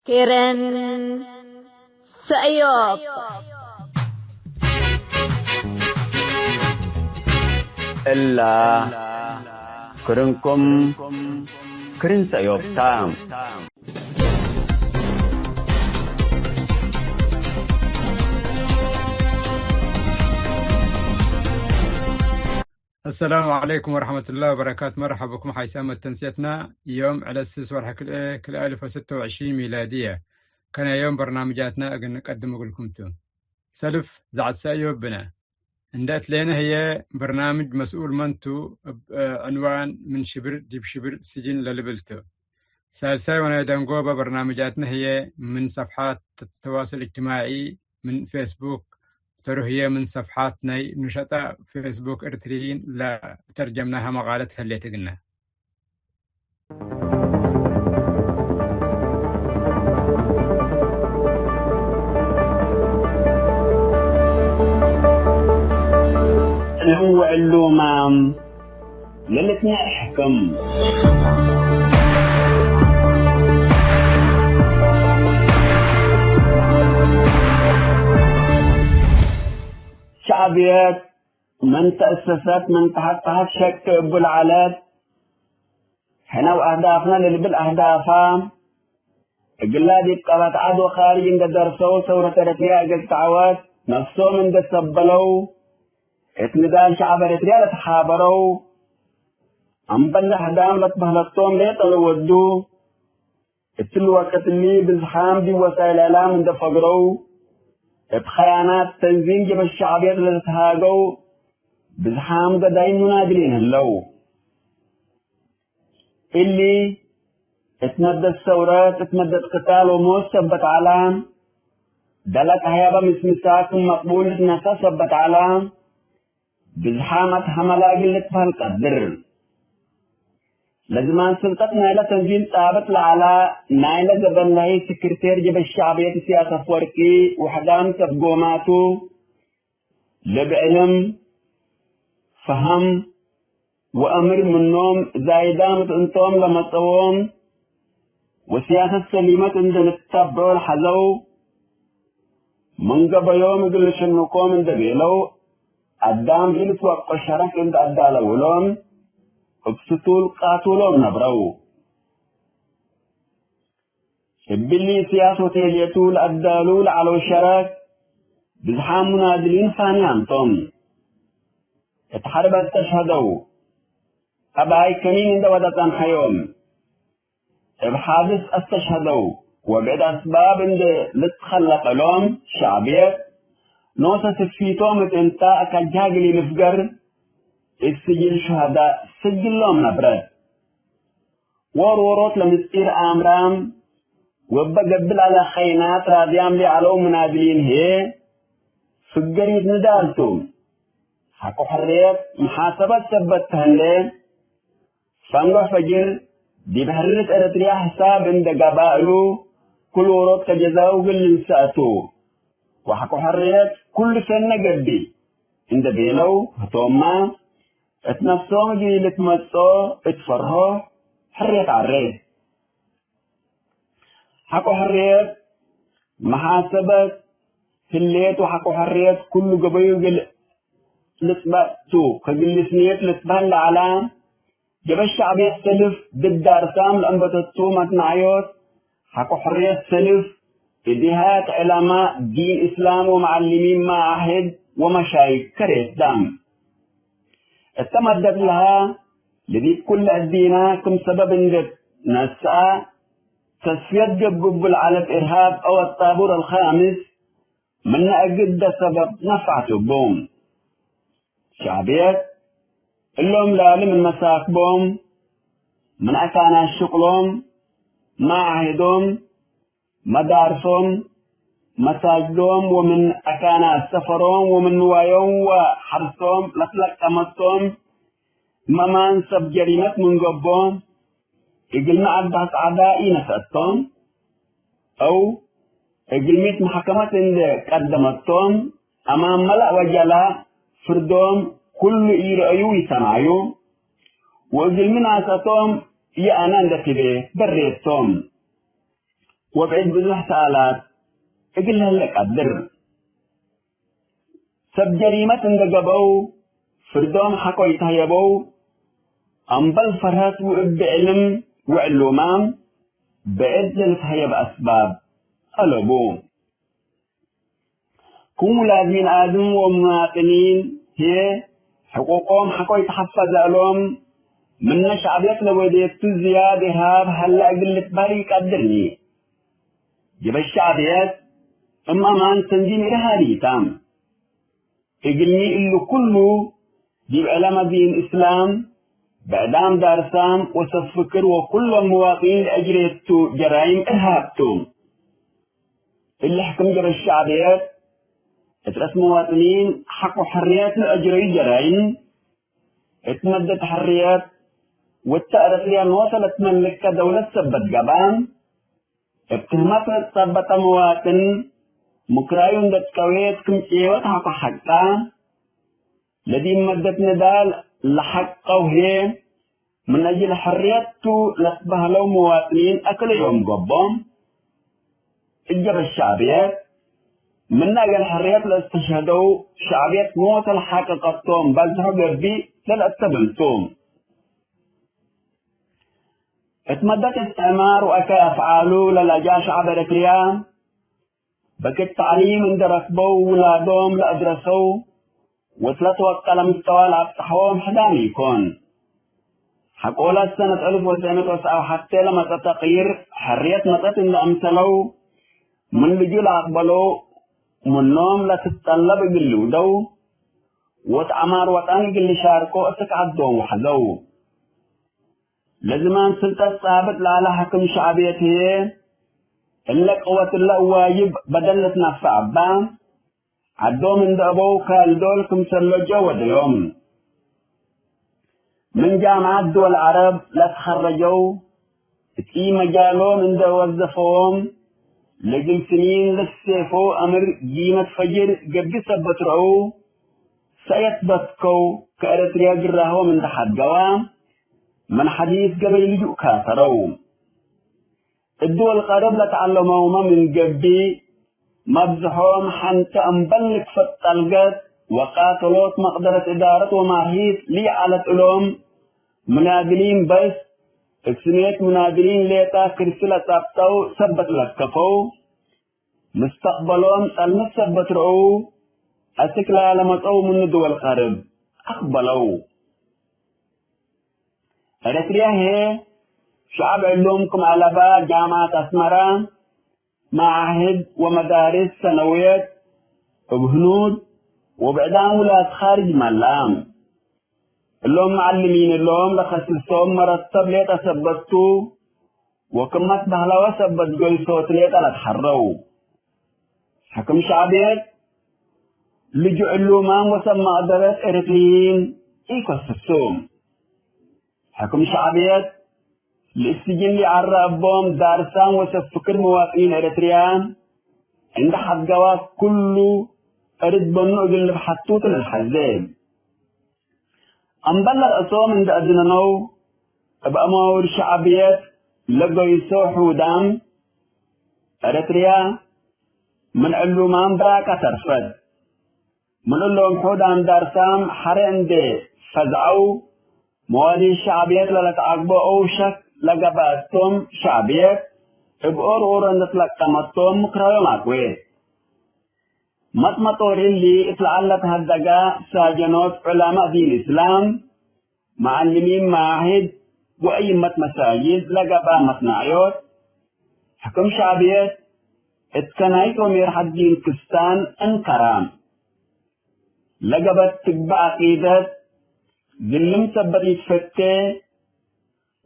كيرن سأيوب إلا كرنكم كرن سأيوب تام. السلام عليكم ورحمة الله وبركاته. مرحبا بكم حيسامة تنسيتنا يوم على السادس ورحة كل 1026 ميلادية. كان يوم برنامجاتنا نقدم لكم سلف زعد سأيوب بنا اندات لنا هي برنامج مسؤول منتو عنوان من شبر جيب شبر سجن للبلتو. سالساي وانا دنقوبة برنامجاتنا هي من صفحات التواصل الاجتماعي من فيسبوك، هي من صفحاتنا نشطة فيسبوك ارتريين لا ترجمناها مقالتها اللي تقلنا. هو اللومام للتنا احكم شعبيات من تأسست من تحتها شك بالعلات حنا وأهدافنا اللي بالأهدافا قلادي بقبات عدو خارج عند درسو ثورة رتياء قلت تعوات نفسه من دسبلو اتندان شعب رتياء لتحابرو أمبن هدام لتبهلتون ليت الودو اتلو وقت اللي بالزحام دي وسائل إعلام من دفقرو بخيانات تنظيم جب الشعبيات اللي تهاجو بزحام قداين منادلين اللو اللي اتمدد الثورات اتمدد قتال وموت ثبت علام دلت هيابا مسمسات مقبول نسا ثبت علام بزحامة حملا قلت فهالقدر لزمان سلطتنا إلى تنظيم ثابت لعلا نايلة زبن لهي سكرتير جب الشعبية سياسة فوركي وحدام تفقوماتو لبعلم فهم وأمر منهم زايدان انتم لما تصوم وسياسة سليمة عندنا التبع الحزو من قبل يوم يقول شنوكم عند بيلو قدام جلس وقت الشرك عند أدالولون اكسطول قاتلون نبرو باللي سياسة تيجيتول أدالول على الشرك بزحام منادلين فاني أنتم اتحربت تشهدوا أبعي كنين عند ودتان حيوم بحادث استشهدوا وبعد أسباب عند لتخلق لهم شعبية نوسة سفيتهم انتا أكجاقلي نفقر السجل شهداء سجل لهم نبرد وروروت لمسير آمرام وبقبل على خينات راضيام لي علو منادلين هي فقريت ندارتهم حقو حريت محاسبة ثبتها لين فانغو فجر دي بحررت ارتريا حساب عند قبائلو كل وروت كجزاو قل ساتو وحقو حريت كل سنة قدي عند بيلو هتوما اتنفسهم جي لتمسو اتفرهو حريت عريت حقو حريت محاسبة هليت وحقو حريت كل قبيل قل لتباتو كقل سنيت لتبان لعلام جب الشعب يختلف ضد أرسام الأنبتتو متنعيوت حقو حرية سلف إدهات علماء دين إسلام ومعلمين ما عهد ومشايخ كريت دام اتمدد لها لذي كل الدينا كم سبب اندت نسعى تصفية جبب على الإرهاب أو الطابور الخامس من أجد سبب نفعته بوم شعبيات اللهم لالم المساكبهم من أكانا شغلهم ما عهدهم مدارسهم مساجدهم ومن أكانا سفرهم ومن نوايهم وحرسهم لطلق تمسهم ممان سب جريمة من قبهم إقلنا عدها أعدائي نسأتهم أو إقلميت محكمة عند قدمتهم أمام ملأ وجلاء فردهم كل يرأيو يسمعيو وإذن من عساتهم يأنا ندكبه بريتهم وبعد بزح سالات اقلها لك قدر سب جريمة اندقبو فردوم حقو يتهيبو أنبل فرهات وإب علم وعلومام بعد لتهيب أسباب قلبو كم لازمين آدم ومواطنين هي حقوقهم حقو يتحفظ لهم من شعبية لوديت زيادة هاب هلا قلت بالي قدرني جب الشعبيات اما مان تنظيم إرهابي تام يقلني إلو كله جيب علامة دين الإسلام بعدام دارسام وصف فكر وكل المواطنين أجريتو جرائم إرهابتو اللي حكم جب الشعبيات اترس مواطنين حقوا حريات لأجري جرائم اتمدت حريات والتأرخ لأن وصلت مملكة دولة سبت قبان اتهمت سبت مواطن مكرايون دت كويت كم ايوت حق حقا الذي مدت ندال لحقه هي من أجل حريته لصبح له مواطنين أكل يوم قبهم اجب الشعبيات من أجل حريات لاستشهدوا شعبيات موت الحقيقتهم بزهو قربي للأتبلتهم اتمدت استعمار وأكا أفعالوا للأجا شعب إريتريا بكت تعليم عند ركبوا ولادهم لأدرسوا وصلتوا القلم مستوى لأفتحوهم حدام يكون حقولا سنة 1909 حتى لما تتغير حرية مطت إن أمثلوا من بجول أقبلوا منهم لا تتطلب يقلوا دو وتعمار وطاني قل شاركوا أتكعدوا وحدوا لازمان سلطة ثابت لعلى حكم شعبيته إلا قوة الله واجب بدلت نفع بان عدو من دابو كالدولكم سلجوا وديهم من جامعات دول العرب لا تخرجوا تقي مجالو من دو وظفوهم لجل سنين لسيفو أمر جيمة فجر قبل سبترعو سيثبتكو كأرتريا جراهو من تحت قوام من حديث قبل يجو كاثرو الدول القرب لتعلموا من قبل مبزحهم حنت أنبلك في الطلقات وقاتلوت مقدرة إدارة وماهيث لي على الألوم منادلين بس السنية منادلين ليتا كرسلة تابتو سبت لكفو مستقبلون المسبت رعو أسكلا لمتعو من دول القرب أقبلوا إريتريا هي شعب علومكم على باب جامعة أسمرا معاهد ومدارس سنويات وبهنود وبعدان ولاد خارج ملام اللهم معلمين اللهم لخصصهم مرتب ليتا سبتو وكمت بهلا وسبت جوي صوت ليتا لتحروا حكم شعبيات لجو علومان وسمى أدرس إريتريين إيكو السسوم حكم شعبيات للسجن اللي عربهم دارسان وسفكر مواطنين إريتريان عند حد جواز كله أرد بنو اللي بحطوط للحزاب أنبلغ أصوم عند أدنانو بأمور شعبيات لقوا يسوحوا دام إريتريا من علومان براكة ترفد من اللهم حودان دارسان حرين دي فزعوا موالي شعبيات للتعقبوا أو شك لقباتهم شعبيات بأور نتلقمتهم مكرايو معكويت مطمطور اللي اتلعلت هالدقاء ساجنوت علماء دين الإسلام معلمين معاهد وأئمة مساجد لقبا مصنعيوت حكم شعبيات اتكنايت وميرح الدين كستان انكرام لقبت تقبع عقيدة ذلم سبت يتفتي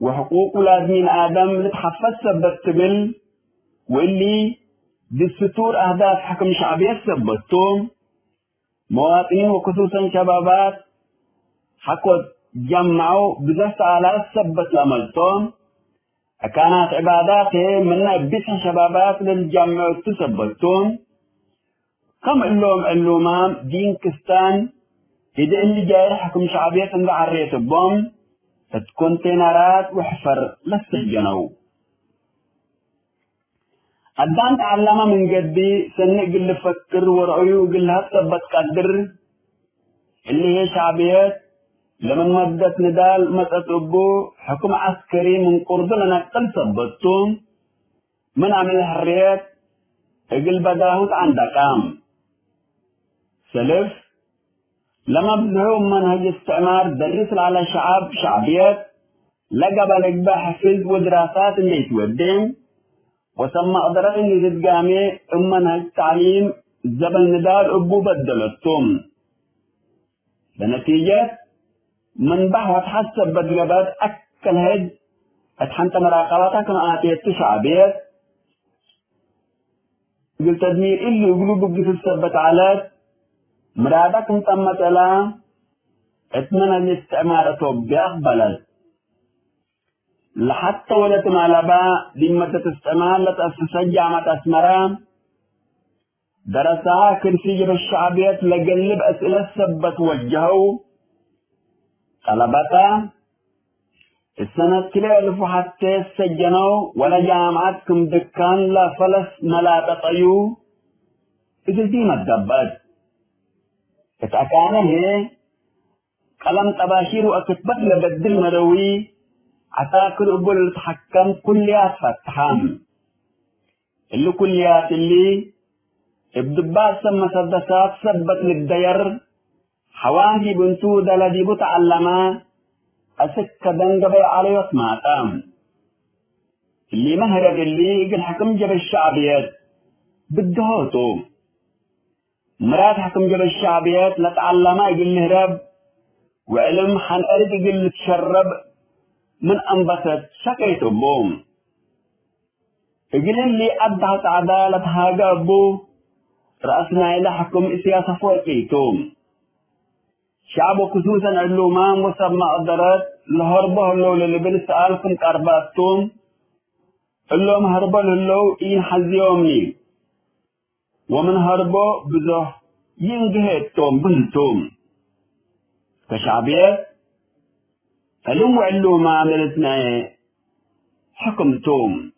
وحقوق لازمين آدم لتحفظ سبت تبل واللي بالستور أهداف حكم شعبية سبتهم مواطنين وخصوصا شبابات حقوا جمعوا بزاف آلاف سبت لعملتهم كانت عباداتهم من بيسها شبابات للجمع تسبتهم كم اللوم دين كستان إذا اللي جاي حكم شعبية عند عرية البوم كونتينرات وحفر للسجنو أدان تعلم من قدي سنة قل فكر ورأيه قل هتثبت قدر اللي هي شعبيات لمن مدت ندال متأتبو حكم عسكري من قرب لنا قل ثبتهم من عمل الحريات قل بداهوت عن دقام سلف لما بذهوا منهج استعمار درس على شعبيات لقب لقبا حفظ ودراسات اللي يتودين وسمى أدران اللي تتقامي منهج تعليم زبل ندال أبو بدلتهم بنتيجة من بحوة حسب بدلبات أكل هج أتحنت مراقباتها كما آتيت شعبيات قلت تدمير اللي يقولوا بقي في السبت علات مرادك انتمت لا اتمنى الاستعمار توبيخ بلد لحتى ولت معلبا لمدة استعمار لتأسس جامعة أسمران درسها كنسيج بالشعبيات لقلب أسئلة سبت وجهوا طلبتا السنة كلا ألفوا حتى سجنوا ولا جامعتكم دكان لا فلس ملا تطيو إذا دي ما تدبت اتأكانا هي قلم تباشير وأكتبت لبدل مروي عتاكر أقول تحكم كليات فتحام اللي كليات اللي ابدبات سمى سدسات سبت للدير حواجي بنتو دلدي بتعلما أسك دنقبي على يسمعتام اللي مهرب اللي يقل حكم جب الشعبيات بدهوتو مرات حكم جب الشعبيات لتعلما يقل هرب وعلم حنقرد يقل تشرب من أنبسط شكيتو بوم يقل اللي أبدعت عدالة هاقا أبو رأسنا إلى حكم سياسة فوقيتوم شعب خصوصا علوما مسمى أدرات لهربه اللو للبن سألكم كارباتوم اللوم هربه اللو إين حزيومني ومن هربه بزه ينجهتوم بنتوم كشعبيات علوم وعلوما عملتنا حكمتوم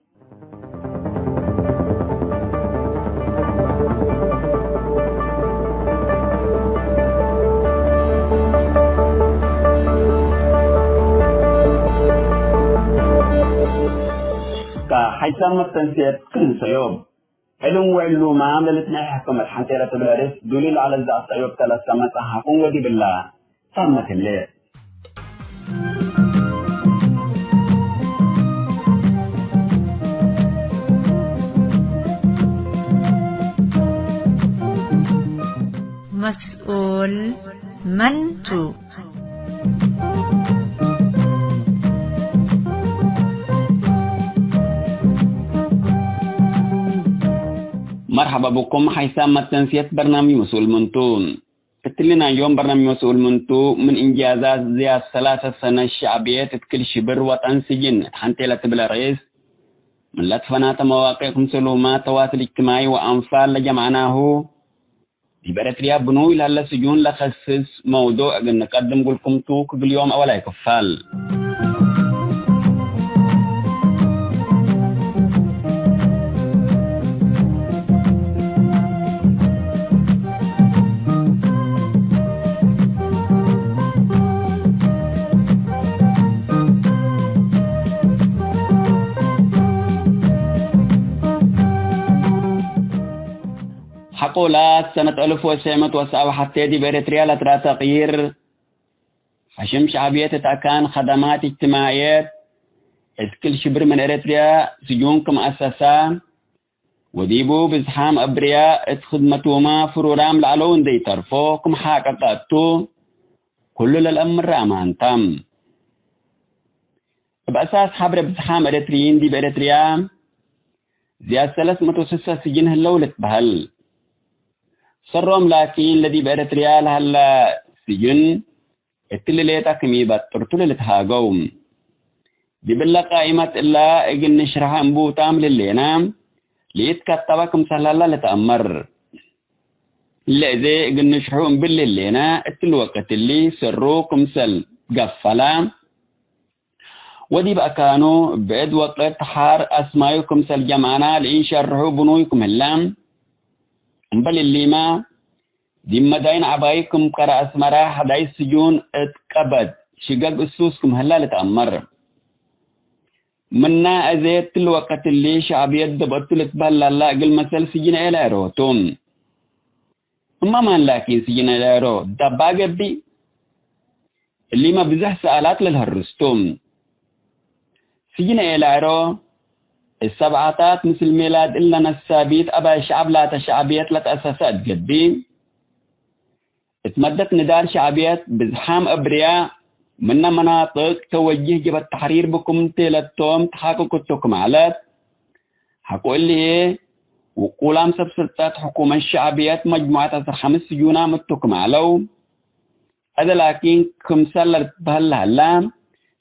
حيثما التنسيق كل سيوب علم وعلوم عملتنا حكم الحنتيرة بالعرس دليل على الزعب سيوب 3 سمات حكم ودي بالله صمت الليل مسؤول منتو مرحبا بكم حيثما تنسيت برنامج مسؤول منتون تتلنا يوم برنامج مسؤول منتو من إنجازات زيادة 3 سنة الشعبية تتكل شبر وطن سجن حنتيلة بلا رئيس من لطفنات مواقعكم سلومات تواصل اجتماعي وأنفال لجمعناه دي برتريا بنو إلى السجون لخصص موضوع نقدم لكم توك باليوم أولا يكفال حقولات سنة 1907 حتى دي بريتريا لترى تغيير حشم شعبية تتعكان خدمات اجتماعية كل شبر من إريتريا سجونكم أساسا وديبو بزحام أبرياء خدمتوما فرورام لعلون دي طرفوكم حاققاتو كل للأمر أمان تام بأساس حبر بزحام إريتريين دي بريتريا زيادة 306 سجن هلولت بهل سرهم لكن الذي بإريتريا هلا سجن التلليتا كميبات ترتل لتهاقوم دي بالله قائمة إلا إجن نشرها انبوتام للينا ليتكتبكم سهلا لتأمر اللي إذا إجن نشرهم باللينا التلوقت اللي سروكم سل قفلا ودي بقى كانوا بعد وقت حار أسماءكم سالجمعنا لإن شرحوا بنويكم اللام بل اللي ما دي مدين عبايكم قرأ أسمرا حداي السجون اتقبد شقاق أسوسكم هلا لتأمر منا أزيت الوقت اللي شعبية دبطوا لتبهل الله قل مثل سجين إلى روتون أما من لكن سجين إلى رو دبا قبي اللي ما بزح سألات للهرستوم سجين إلى رو السبعاتات مثل ميلاد إلا نسابيت أبا شعب لا تشعبيات لا تأساسات قديم اتمدت ندار شعبيات بزحام أبرياء من مناطق توجه جب التحرير بكم تيلتهم تحققتكم على حقول لي وقولام سبسلتات حكومة الشعبيات مجموعة 5 سجونا متكم علو هذا لكن كمسال بهالهلام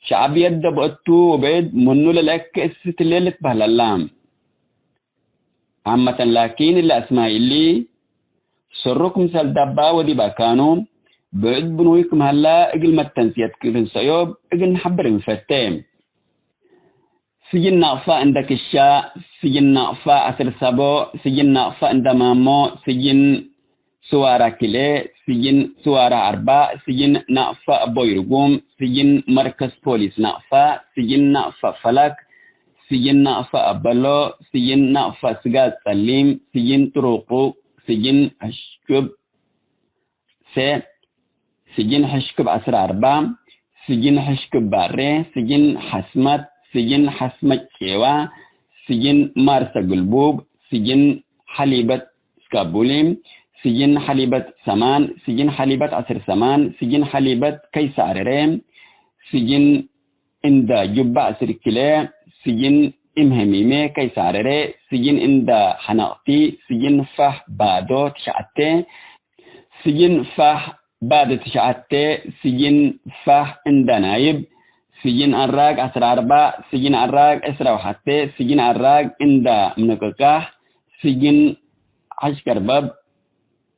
شعبيات دبقتو وبيد منو للأك استليلت بهالهلام عامة لكن اللي أسماء اللي سركم سال دبا ودي باكانو بعد بنويكم هلا اقل ما التنسيات كيفن سيوب اقل نحبر مفتام سجن نقفة عندك الشاء سجن نقفة أثر سابو سجن نقفة عند مامو سجن سوارا كلي سجن سوارا أربع سجن نقفة بويرقوم سجن مركز بوليس نقفة سجن نقفة فلك سجن نقفة أبلو سجن نقفة سجاد سليم سجن طرقو سجن حشكب سجن حشكب 4 سجن حشكب باري سجن حسمت سجن حسمت كيوا سجن مارسا قلبوب سجن حليبة سكابوليم سجن حليبة سمان سجن حليبة 10 سمان سجن حليبة كيسار ريم سجن اندا جبع سركلي سجن امهميمي كيسار ري سجن اندا حناقتي سجن فح بادو تشعتي سجن فح بعد تشعتي سجن فح اندا نايب سجن الراق 4 سجن الراق 10 سجن الراق اندا منققاه سجن عشكر باب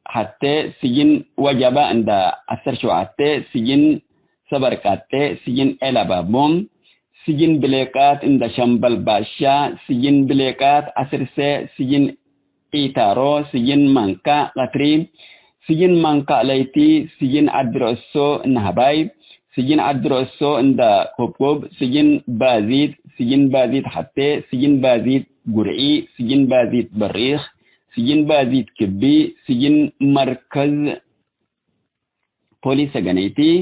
حتى سجن وجبا عند 10 سجن سبركاتي سجن إلى بابوم سجن بليكات عند شمبل باشا سجن بليكات 10 سجن إيتارو سجن مانكا لاتري سجن مانكا ليتي سجن أدرسو نهباي سجن أدرسو عند كوبوب سجن بازيد حتى سجن بازيد قرعي سجن بازيد بريخ سجن بازيد كبي سجن مركز بوليس سجنيتي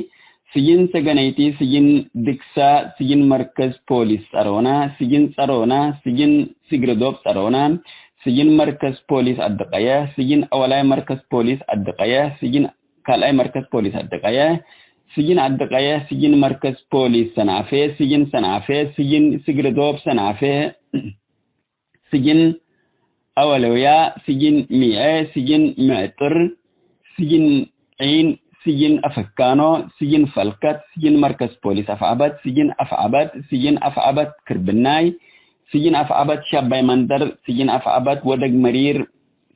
سجن دكسا سجن مركز بوليس أرونا سجن سرونا سجن سجردوب سرونا سجن مركز بوليس الدقية سجن أولاي مركز بوليس الدقية سجن كالاي مركز بوليس الدقية سجن الدقية سجن مركز بوليس سنعفي سجن سنعفي سجن سجردوب سنعفي سجن أولويا سجن مئة سجن معطر سجن عين سجن أفكانو سجن فلكت سجن مركز بوليس أفعبت سجن أفعبت كربناي سجن أفعبت شابي مندر سجن أفعبت ودق مرير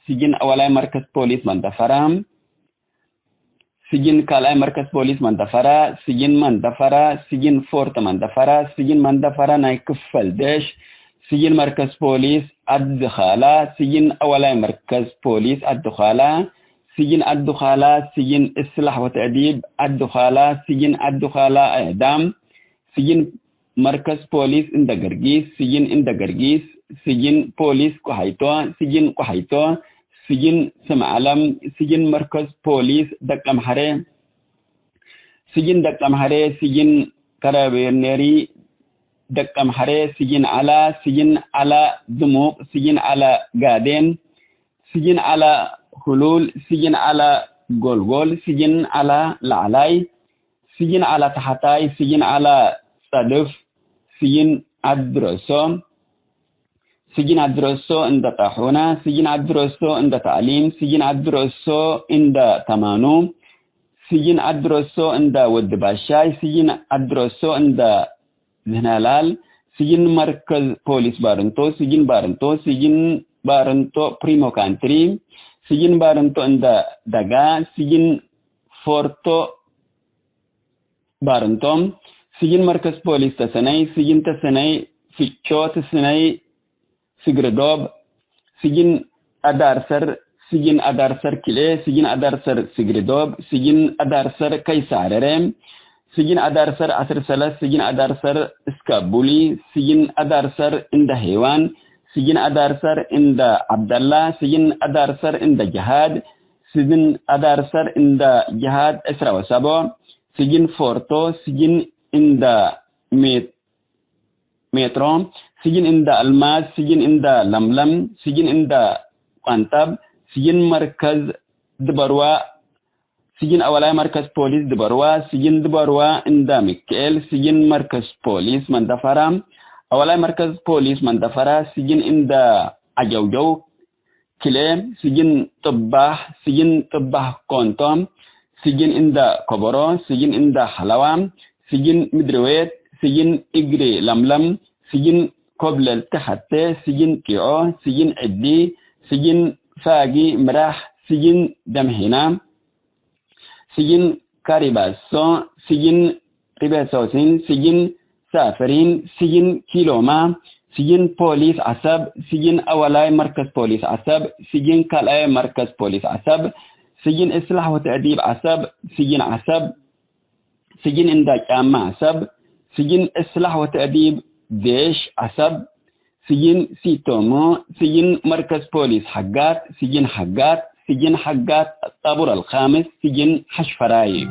سجن أولاي مركز بوليس مندفرام سجن كالاي مركز بوليس مندفرا سجن فورت مندفرا سجن مندفرا نايكفل ديش سجن مركز بوليس الدخالة سجن أولاي مركز بوليس الدخالة سجن الدخالة سجن إصلاح وتأديب الدخالة سجن الدخالة إعدام سجن مركز بوليس إندقرقيس سجن إندقرقيس سجن بوليس كحيتو سجن كحيتو سجن سمعلم سجن مركز بوليس دقم حري سجن دقم حري سجن كرابينيري دقم حري سجن على دموق سجن على قادين سجن على خلول سجن على غول سجن على لعلاي سجن على تحتاي سجن على صدف سجن الدرسو سجن الدرسو عند طاحونة سجن الدرسو عند تعليم سجن الدرسو عند تمانو سجن الدرسو عند ودباشاي سجن الدرسو عند زهنالال سجن مركز بوليس بارنتو سجن بارنتو بريمو كانتري سجن بارنتو عند دغا سجن فورتو بارنتوم سجن مركز بوليس تسني سجن تسني فيتشو تسني سجردوب سجن أدارسر سجن أدارسر كلي سجن أدارسر سجردوب سجن أدارسر كيساررم سجن أدارسر عصر سلس سجن أدارسر اسكابولي سجن أدارسر عند هيوان سجن أدارسر عند عبد الله سجن أدارسر عند جهاد سجن أدارسر عند جهاد إسرا وسابو سجن فورتو سجن عند مترو سجن عند الماس سجن عند لملم سجن عند قنطب سجن مركز دبروا سجن أولاي مركز بوليس دبروا سجن دبروا عند ميكيل سجن مركز بوليس مندفرة أولاي مركز بوليس مندفرة سجن عند عجوجو كلام سجن طباح سجن طباح كونتوم سجن عند كبرو سجن عند حلوام سجن مدرويت سجن إجري لملم سجن قبل تحت سجن كيعو سجن عدي سجن فاقي مراح سجن دمهنا سجن كاريباسو سجن ريباسوسين سجن سافرين سجن كيلوما سجن بوليس عصب سجن أولاي مركز بوليس عصب سجن كالاي مركز بوليس عصب سجن إصلاح وتأديب عصب سجن عصب سجن إنداج عامة عصب سجن إصلاح وتأديب ديش عصب سجن سيتومو سجن مركز بوليس حقات سجن حقات سجن حقات الطابور الخامس سجن حشفراي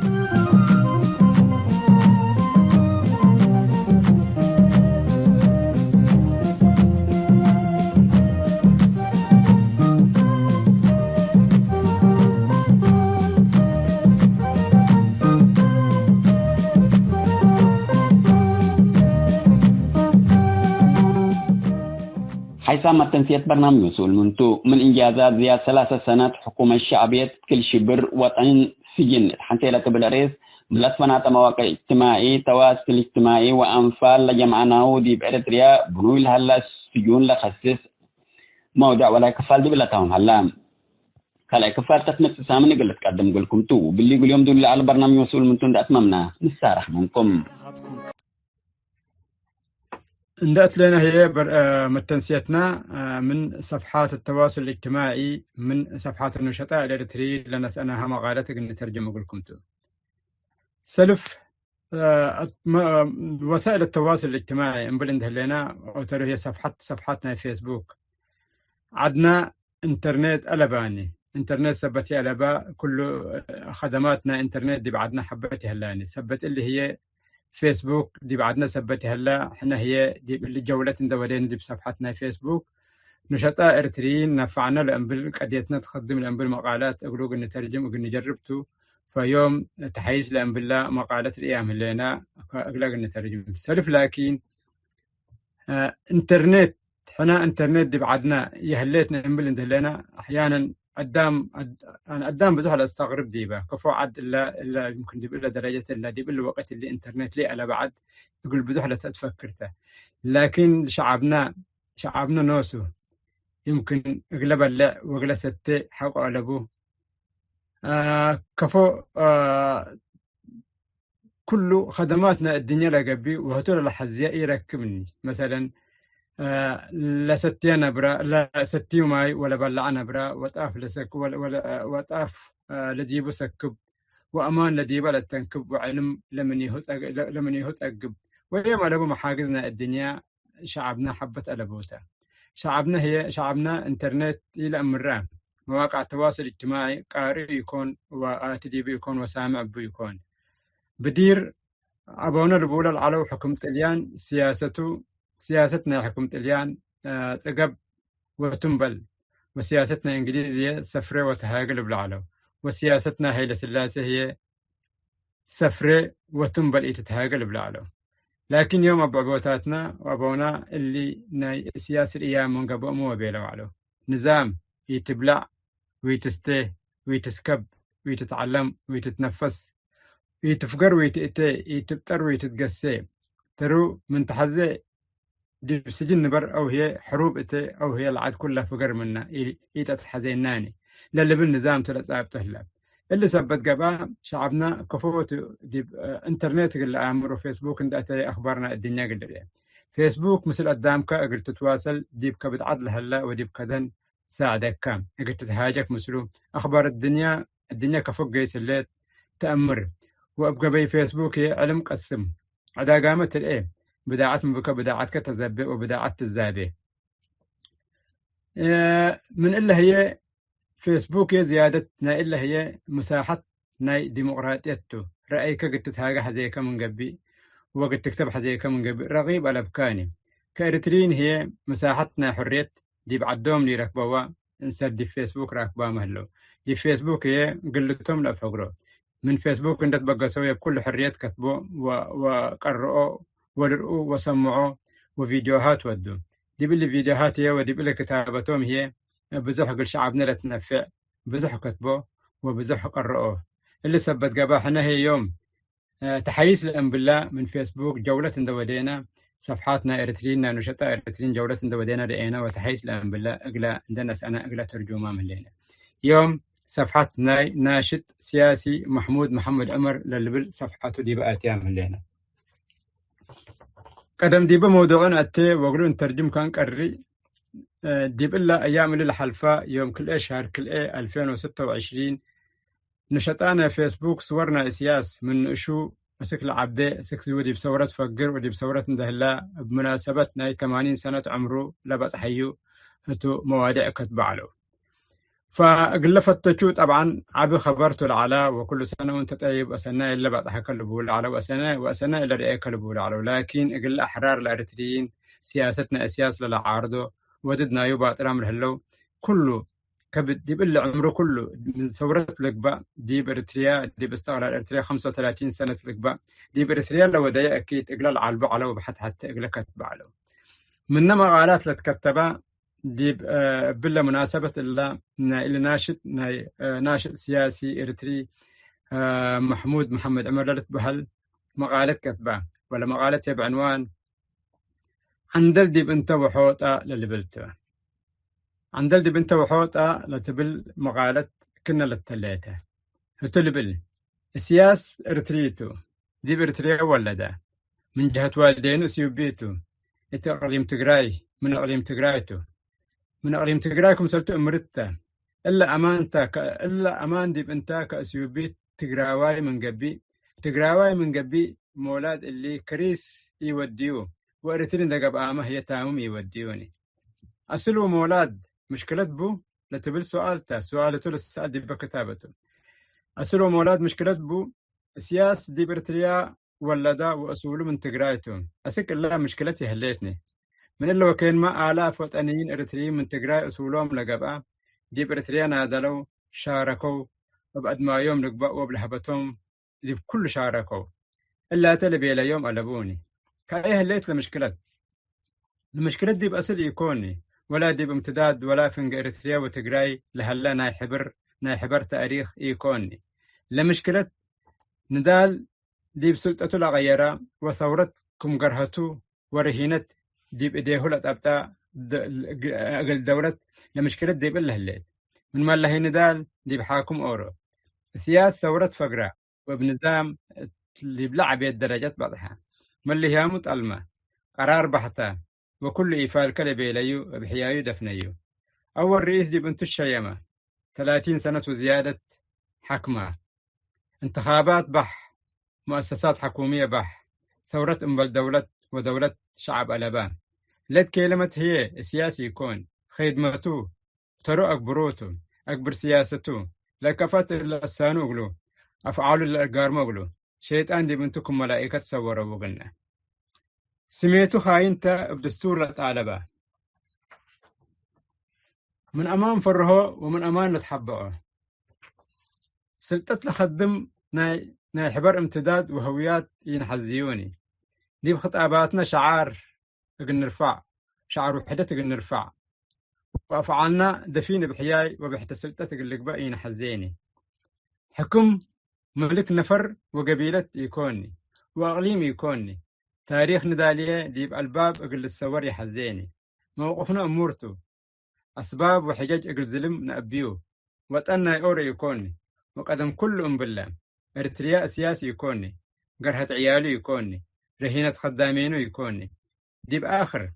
حيثما تنسيت برنامج وصول منتو من إنجازات زيادة 3 سنوات حكومة الشعبية كل شبر وطن سجن حتى لا تبلريس بلاتفنات مواقع اجتماعي تواصل اجتماعي وأنفال لجمعنا ودي بإريتريا بنوي لهلا سجون لخصص موضع ولا كفال دي بلاتهم هلا كلا كفال تسمت سامني قلت قدم قلكم تو باللي يقول يوم دول على برنامج وصول منتو أتممنا نستارح منكم اندأت لنا هي متنسيتنا من صفحات التواصل الاجتماعي من صفحات النشطاء الإريتري لنسألها مقالتك نترجم لكم تو سلف وسائل التواصل الاجتماعي انبلند لنا وترى هي صفحاتنا فيسبوك عدنا انترنت ألباني انترنت سبتي ألبا كل خدماتنا انترنت دي بعدنا حبتي هلاني سبت اللي هي فيسبوك دي بعدنا سبتي هلا احنا هي دي اللي جولة دولين دي بصفحتنا فيسبوك نشطاء إريتريين نفعنا لأنبل قديتنا تقدم لأنبل مقالات أقولوا قلنا نترجم وقلنا جربتو فيوم تحيز لأنبل مقالات الأيام اللينا أقولوا قلنا نترجم سلف لكن انترنت حنا انترنت دي بعدنا يهليتنا أنبل لنا أحيانا قدام بزحل استغرب ديبا كفو عد إلا يمكن ديب إلا درجة إلا ديب إلا وقت اللي إنترنت لي على بعد يقول بزحلة تفكرته لكن شعبنا نوسو يمكن اغلب اللع وغلا ستة حق على بو كفو كل خدماتنا الدنيا لقبي وهتول الحزياء يركبني مثلا لا ستينا برا لا ستيو ماي ولا بلعنا برا وطاف لسك ولا وطاف لجيبو سكب وأمان لجيبه لتنكب وعلم لمن يهوت أقب ويما لبو محاجزنا الدنيا شعبنا حبت ألبوتا شعبنا انترنت إلى أمرام مواقع التواصل الاجتماعي قارئ يكون وآتدي بيكون وسامع بيكون بدير أبونا ربولا العلو حكم طليان سياستنا حكم طليان تقب وتنبل وسياستنا إنجليزية سفرة وتهاجل بالعلو وسياستنا هي لسلاسة هي سفرة وتنبل تتهاجل بالعلو لكن يوم أبواتنا وأبونا اللي سياسة الأيام من قبل مو بيلو علو نظام يتبلع ويتستيه ويتسكب ويتتعلم ويتتنفس يتفقر ويتأتي يتبتر ويتتقسي ترو من تحزي دي بسجن نبر أو هي حروب إتي أو هي العاد كلها فقر منا يتتحزيناني للي بالنظام تلسعب تهلب اللي سبت قبا شعبنا كفوت ديب انترنت قل امر فيسبوك اندأت اخبارنا الدنيا قل فيسبوك مثل قدامك قلت تتواصل ديب كبد عدل هلا وديب كدن ساعدك كام قلت تتهاجك مسلو اخبار الدنيا كفوق قيس الليت تأمر وابقى بي فيسبوك علم قسم عدا قامت الايه بداعات مبكى بداعات كتزبي وبداعات تزابي من إلا هي فيسبوك زيادة نا إلا هي مساحة ناي ديمقراطيته رأيك قد تتهاجى حزيك من قبي وقد تكتب حزيك من قبي رغيب الأبكاني كإرترين هي مساحتنا حرية دي بعدهم لي ركبوا انسر دي فيسبوك ركبوا مهلو دي فيسبوك هي قلتهم لأفقروا من فيسبوك انت تبقى سوية بكل حرية كتبوا وقرأوا ورقوا وسمعوا وفيديوهات ودوا دي باللي فيديوهات هي ودي باللي كتابتهم هي بزح قل شعبنا لا تنفع بزح كتبوا وبزح قرأوه اللي سبت قباحنا هي يوم تحييس لأن بالله من فيسبوك جولة دودينا صفحاتنا إرترينا نشطاء إرترين جولة دودينا رأينا وتحييس لأن بالله أقلا عندنا أنا أقلا ترجمة من لنا يوم صفحة ناشط سياسي محمد عمر للبل صفحاته دي بقى من لنا قدم دي بموضوعنا أتي وقلوا نترجم كان قري دي بالله أيام اللي حلفاء يوم كل شهر كل 2026 نشطانا فيسبوك صورنا سياس من شو سكل عبي سكل ودي بصورة فقر ودي بصورة ندهلا بمناسبتنا 80 سنة عمره لبس حيو هتو مواضيع كتبع له فقلفت تشو طبعا عبي خبرته العلاء وكل سنة وانت طيب وسنة إلا بعد حكلبوا العلاء وسنة إلا رأي كلبوا العلاء لكن قل أحرار الأريتريين سياستنا سياس للعارضه وددنا يبقى طرام الهلو كله كبد دي بالله عمره كله من ثورة الإقباء دي بإريتريا دي باستقلال إريتريا 35 سنة الإقباء دي بإريتريا لو دايا أكيد إقلال عالبو على وبحث حتى إقلا كتب على من مقالات لتكتبا دي بالله مناسبة إلا ناشط سياسي إريتري محمد عمر لالت بهل مقالات كتبا ولا مقالات بعنوان عندل دي بنت وحوطة للبلتو عندل دي بنت وحوطة لتبل مقالة كنا للتلاتة هتلبل السياس إريتريتو دي بإريتريا ولدا من جهة والدين وسيوبيتو إقليم تجراي من إقليم تجرايتو من إقليم تجرايكم سلتو أمرتا إلا أمان دي بنتا كأسيوبيت تجراواي من قبي مولاد اللي كريس يوديو وإريترين دقب آمه هي تامم يوديوني أصلوا مولاد مشكلة بو لتبل سؤالته للسؤال دي بكتابته أصلوا مولاد مشكلة بو سياس دي بريتريا ولدا وأصوله من تجرايتهم أسك الله مشكلتي هليتني من اللي وكان ما آلاف وطنيين إريتريين من تجراي أصولهم لقبا دي بريتريا نادلوا شاركوا وبعد ما يوم لقبا وبلهبتهم دي بكل شاركوا إلا تلبي إلى يوم ألبوني كأي هليت المشكلة دي بأصل يكوني ولا دي بامتداد ولا فنق إريتريا وتجراي لهلا نايحبر تاريخ يكوني لمشكلة ندال دي بسلطته لغيرة وثورتكم قرهتو ورهينة دي بإيديه لتبتا أقل دولة لمشكلة دي بالهليت من ما الله ندال دي بحاكم أورو سياسة ثورة فقرة وبنظام اللي بلعب الدرجات بعضها ما اللي هي متألمة قرار بحثة وكل إيفال كلبي ليو بحيايو دفنيو أول رئيس دي بنت الشيمة 30 سنة وزيادة حكمة انتخابات بح مؤسسات حكومية بح ثورة أمبل دولة ودولة شعب ألبان لد كلمة هي سياسي يكون خدمته ترو أكبروتو أكبر سياسته لكفت الأسانو قلو أفعال الأرقار قلو شيطان دي بنتكم ملائكة صوروا وقلنا سميتو خاينتا بدستور لطالبة من أمام فرهو ومن أمان لتحبعه سلطة لخدم ناي حبر امتداد وهويات ينحزيوني دي بخطاباتنا شعار اقل نرفع شعار وحدة اقل نرفع وأفعالنا دفين بحياي وبحت سلطة اقل لقباء ينحزيني حكم ملك نفر وقبيلة يكوني وأقليم يكوني تاريخ ندالية دي بألباب اقل السور يحزيني موقفنا أمورتو أسباب وحجاج اقل ظلم نأبيو وطننا يوري يكوني وقدم كلهم بالله إرتريا سياسي يكوني قرهة عياله يكوني رهينة خدامينه يكوني دي بآخر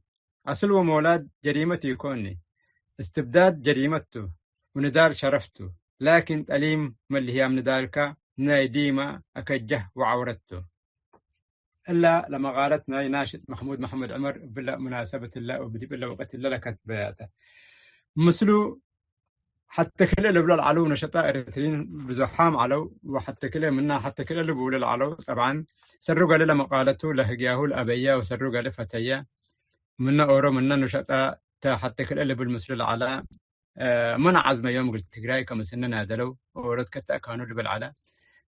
أصل ومولاد جريمته يكوني استبداد جريمته وندال شرفته لكن تأليم من اللي هي من ذلك نايديما أكجه وعورته إلا لما قالتنا ناشد محمود عمر بلا مناسبة الله وبدي بلا وقت الله لكت بياته مثلو حتى كل اللي بلا العلو نشطاء إريتريين بزحام علو وحتى كل منا حتى كل اللي بقول العلو طبعا سرقوا لما قالته لهجاه الأبية وسرقوا لفتية منا أورو منا نشطاء حتى كل اللي بالمثل العلا منع عزم يوم قلت تقرأي كم سنة نادلوا ورد كتا كانوا اللي بالعلا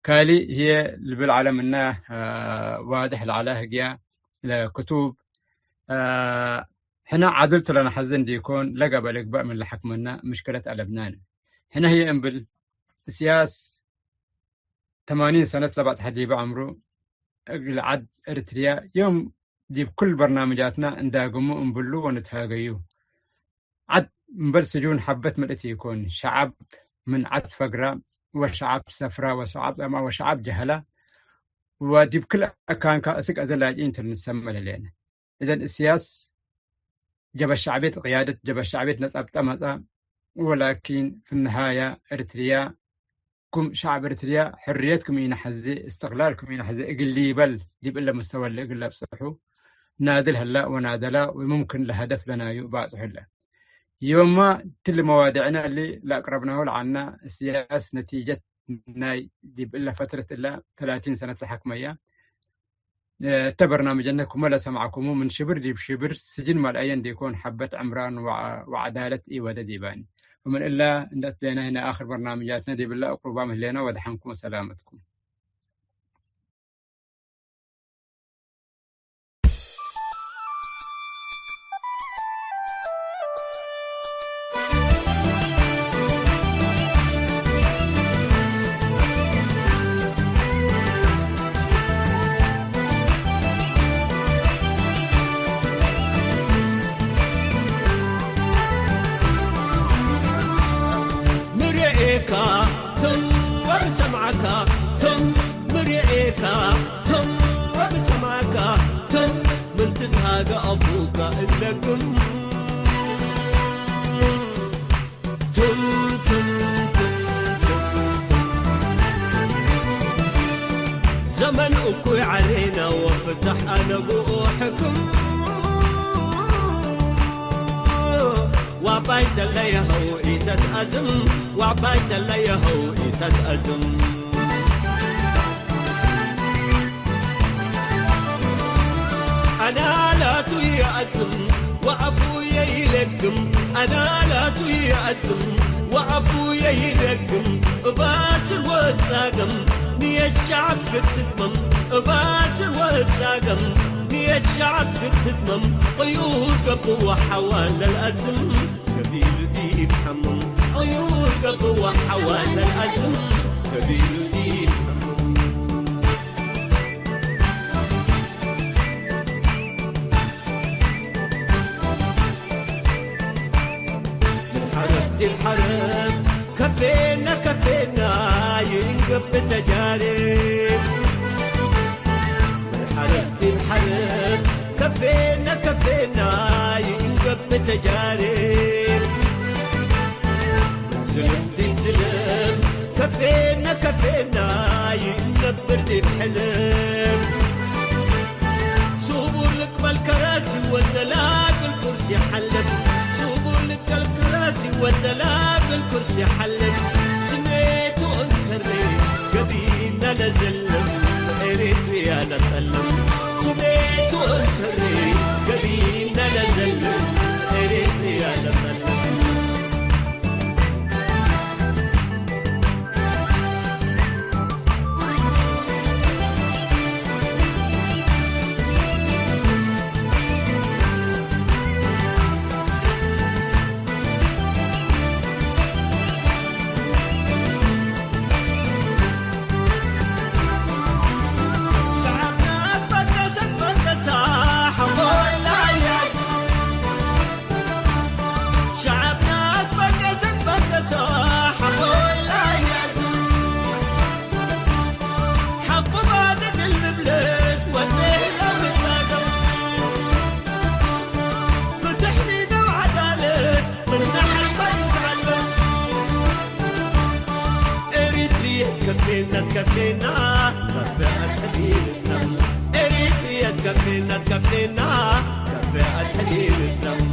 كالي هي اللي بالعلا منا واضح العلا هجيا لكتب هنا عدلت لنا حزن دي يكون لقى بالإقباء من اللي حكمنا مشكلة على لبنان هنا هي إنبل سياس 80 سنة لبعض حديبة عمره العد إريتريا يوم دي بكل برنامجاتنا انداقمو انبلو ونتهاقيو عد مبل سجون حبت ملئتي يكون شعب من عد فقرة وشعب سفرة وشعب جهلة ودي بكل أكان كأسك أزلاجين تلنسمى للينا إذن السياس جب الشعبية قيادة جب الشعبية نسأب تمزا ولكن في النهاية إريتريا كم شعب إريتريا حريتكم ينحزي استقلالكم ينحزي إقلي بل دي بإلا مستوى اللي إقلا بصحو نادل هلا ونادلا وممكن لهدف لنا يبعث حلا يوم ما تل موادعنا اللي لا قربناه لعنا السياس نتيجة ناي دي بإلا فترة إلا 30 سنة الحكمية تبرنامج أنكم ولا سمعكم من شبر دي بشبر سجن مال أين دي يكون حبة عمران وعدالة إيوة ديباني ومن إلا ندت لنا هنا آخر برنامجاتنا دي بالله أقربا من لنا ودحمكم وسلامتكم تم وبسمعك تم مرئيك تم وبسمعك تم من تتهاجى أبوك إنكم تم زمن أكوي علينا وفتح أنا بوحكم وعبايد اللي يهو إيتت أزم وعبايد اللي يهو إيتت أزم أنا لا توي أزم وعفويا يلقم أنا لا توي أزم وعفويا يلقم باسر واتساقم نية الشعب قد تتمم باسر واتساقم نية الشعب قد تتمم طيور قبوة حوالي الأزم قبيل دي بحمم طيور قبوة حوالي الأزم قبيل دي بحمم الحرب دي الحرب كفينا كفينا ينقب بتجارب الحرب دي الحرب كفينا كفينا ينقب بتجارب زلم دي زلم كفينا كفينا ينبر دي بحلم سوبوا لك بالكراسي والدلاق الكرسي حلم سوبوا لك الكراسي والدلاق الكرسي حلم سميتوا انكري قبيلنا لزلم إريتريا لتألم سميتوا انكري قبيلنا لزلم إريتريا لتألم تكفينا تكفينا كفاءة حديد الزم إريتريا تكفينا تكفينا كفاءة حديد الزم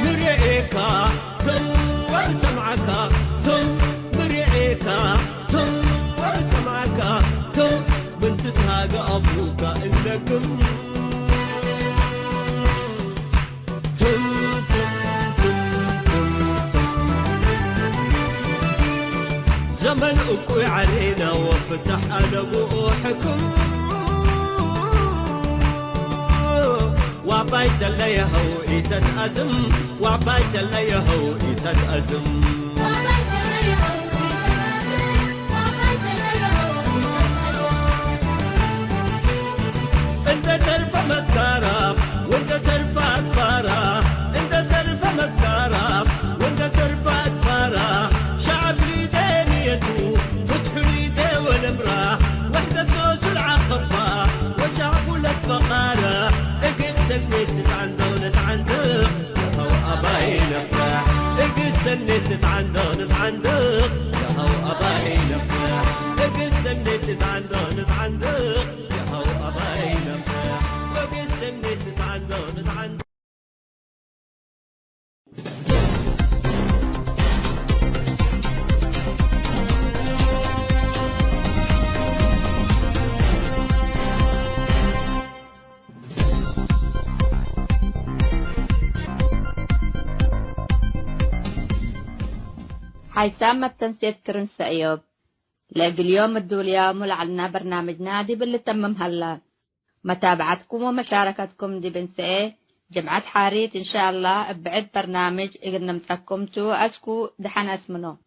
مرعيكا تم وسمعك تم مرعيكا تم وسمعك تم من تتهاجى أبوك إنكم تم زمن أكوي علينا وفتح أنبوحكم وعبايت اللي يهو تتأزم وعبايت اللي يهو تتأزم انت ترفع متكارب وانت ترفع أدفارة انت ترفع متكارب وانت ترفع أدفارة شعب ليدين يدو فتح ليدي ونمرة وحدة نوس العقبة وشعب لك بقارة اقس النت تتعنده ونتعنده يهو أباي نفرح اقس النت تتعنده ونتعنده يهو أباي نفرح اقس النت تتعنده ونتعنده يهو أباي نفرح اقس النت تتعنده ونتعنده حيسام التنسيت كرنس أيوب لاقي اليوم الدوليا ملعلنا برنامج نادي باللي تمم هلا متابعتكم ومشاركتكم دي بنسئة جمعة حاريت إن شاء الله بعد برنامج إقنا متحكمتو أسكو دحن اسمنو